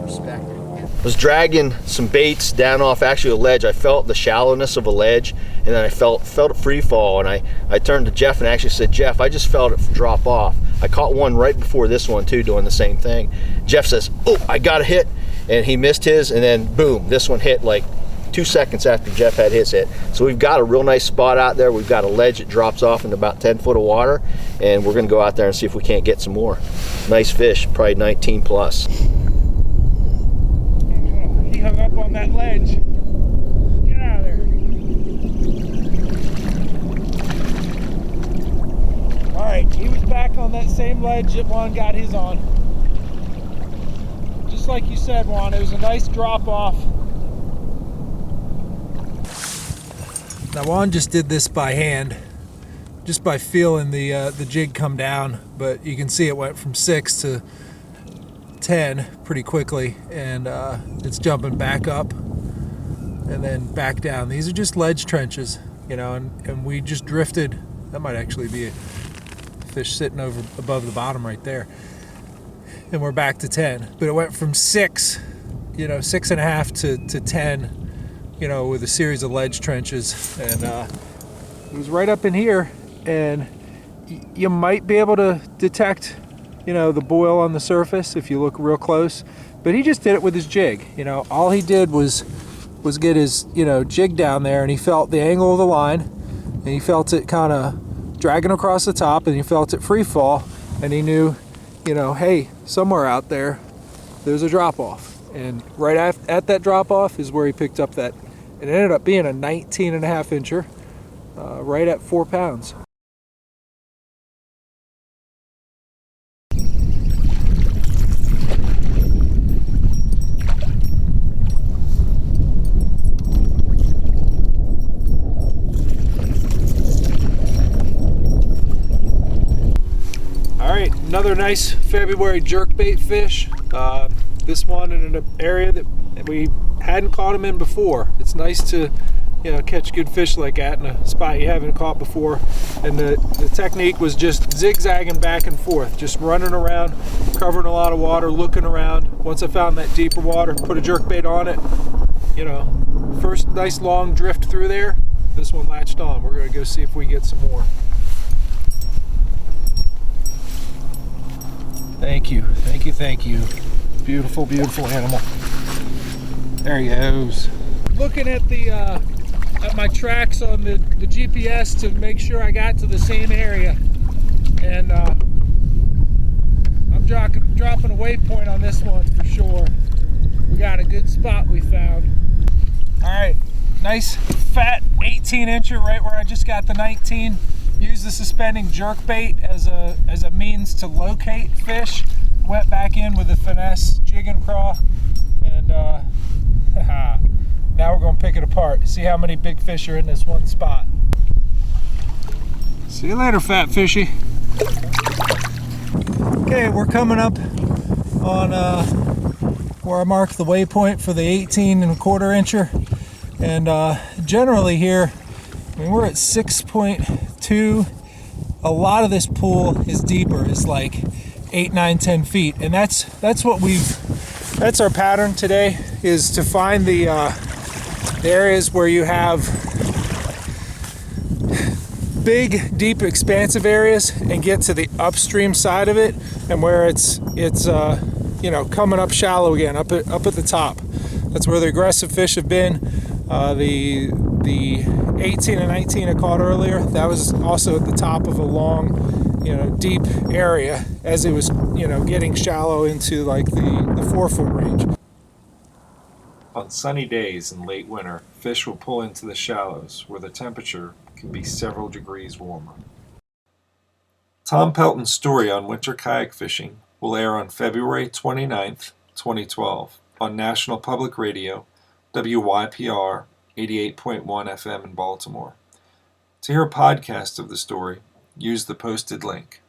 Respect. Was dragging some baits down off actually a ledge. I felt the shallowness of a ledge, and then I felt a free fall, and I turned to Jeff and actually said, Jeff, I just felt it drop off. I caught one right before this one too, doing the same thing. Jeff says, oh, I got a hit, and he missed his, and then boom, this one hit like 2 seconds after Jeff had his hit. So we've got a real nice spot out there. We've got a ledge that drops off into about 10 foot of water, and we're gonna go out there and see if we can't get some more. Nice fish, probably 19 plus. He hung up on that ledge. Get out of there. All right, he was back on that same ledge that Juan got his on. Just like you said, Juan, it was a nice drop off. Now Juan just did this by hand, just by feeling the jig come down, but you can see it went from 6 to 10 pretty quickly, and it's jumping back up and then back down. These are just ledge trenches, you know, and we just drifted. That might actually be a fish sitting over above the bottom right there, and we're back to 10. But it went from 6, you know, 6.5 to 10, you know, with a series of ledge trenches, and it was right up in here, and you might be able to detect, you know, the boil on the surface if you look real close, but he just did it with his jig. You know, all he did was get his, you know, jig down there, and he felt the angle of the line, and he felt it kind of dragging across the top, and he felt it free fall, and he knew, you know, hey, somewhere out there there's a drop off, and right at that drop off is where he picked up that. It ended up being a 19.5 incher, right at 4 pounds. All right, another nice February jerkbait fish. This one in an area that we hadn't caught them in before. It's nice to, you know, catch good fish like that in a spot you haven't caught before. And the technique was just zigzagging back and forth, just running around, covering a lot of water, looking around. Once I found that deeper water, put a jerkbait on it. You know, first nice long drift through there. This one latched on. We're gonna go see if we get some more. Thank you, thank you, thank you. Beautiful, beautiful animal. There he goes. Looking at the at my tracks on the GPS to make sure I got to the same area, and I'm dropping a waypoint on this one for sure. We got a good spot we found. All right, nice fat 18 incher right where I just got the 19. Use the suspending jerkbait as a means to locate fish. Went back in with a finesse jig and craw, and now we're going to pick it apart. See how many big fish are in this one spot. See you later, fat fishy. Okay, we're coming up on where I marked the waypoint for the 18.25 incher, and generally here, I mean, we're at 6.2. A lot of this pool is deeper, is like 8, 9, 10 feet, and that's our pattern today, is to find the areas where you have big, deep, expansive areas and get to the upstream side of it, and where it's you know, coming up shallow again, up at the top. That's where the aggressive fish have been. The 18 and 19 I caught earlier, that was also at the top of a long, you know, deep area as it was, you know, getting shallow into like the 4 foot range. On sunny days in late winter, fish will pull into the shallows where the temperature can be several degrees warmer. Tom Pelton's story on winter kayak fishing will air on February 29th, 2012 on National Public Radio, WYPR 88.1 FM in Baltimore. To hear a podcast of the story, use the posted link.